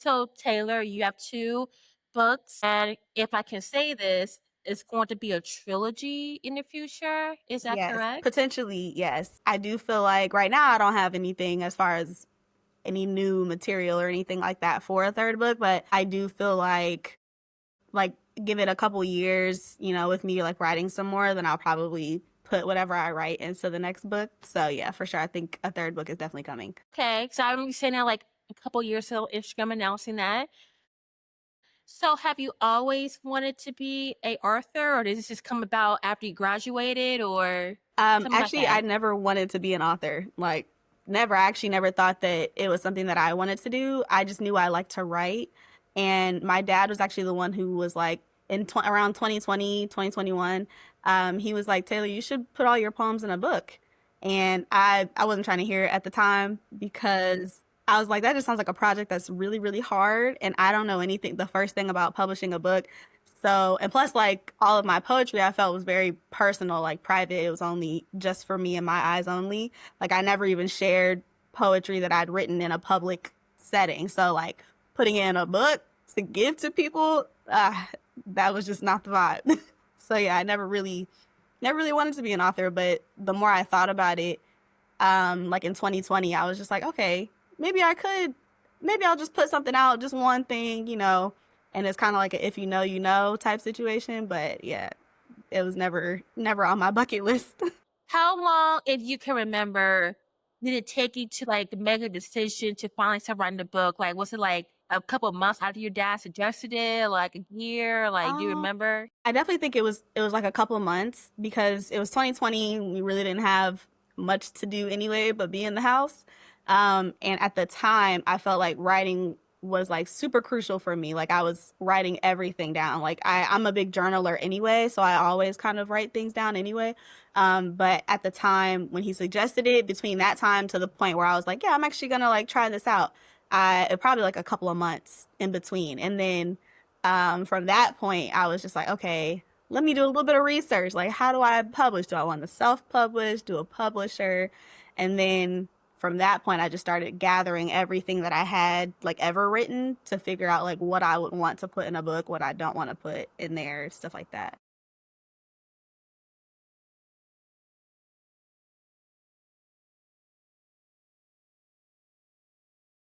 So, Taylor, you have 2 books, and if I can say this, it's going to be a trilogy in the future. Is that Yes, correct? potentially, yes. I do feel like right now I don't have anything as far as any new material or anything like that for a third book, but I do feel like give it a couple years, with me like writing some more, then I'll probably put whatever I write into the next book. So yeah, for sure. I think a third book is definitely coming. Okay, so I'm gonna saying that like a couple years ago, Instagram announcing that. So, have you always wanted to be a author, or did this just come about after you graduated, or tell me about Actually, I that? never wanted to be an author. Like, never. I actually never thought that it was something that I wanted to do. I just knew I liked to write. And my dad was actually the one who was like, around 2020, 2021, he was like, Taylor, you should put all your poems in a book. And I wasn't trying to hear it at the time because I was like, that just sounds like a project that's really, really hard. And I don't know anything, the first thing about publishing a book. So, and plus, like all of my poetry, I felt was very personal, like private. It was only just for me and my eyes only. Like, I never even shared poetry that I'd written in a public setting. So, like, putting it in a book to give to people, that was just not the vibe. So, yeah, I never really wanted to be an author. But the more I thought about it, like in 2020, I was just like, okay, maybe I could, maybe I'll just put something out, just one thing, and it's kind of like a if you know, you know type situation. But yeah, it was never on my bucket list. How long, if you can remember, did it take you to like make a decision to finally start writing the book? Like, was it like a couple of months after your dad suggested it, like a year? Like, do you um, remember? I definitely think it was like a couple of months because it was 2020. We really didn't have much to do anyway, but be in the house. And at the time, I felt like writing was like super crucial for me. Like I was writing everything down. Like I'm a big journaler anyway, so I always kind of write things down anyway. But at the time when he suggested it, between that time to the point where I was like, yeah, I'm actually gonna like try this out. Probably like a couple of months in between, and then from that point, I was just like, okay, let me do a little bit of research. Like, how do I publish? Do I want to self publish? Do a publisher? And then from that point, I just started gathering everything that I had like ever written to figure out like what I would want to put in a book, what I don't want to put in there, stuff like that.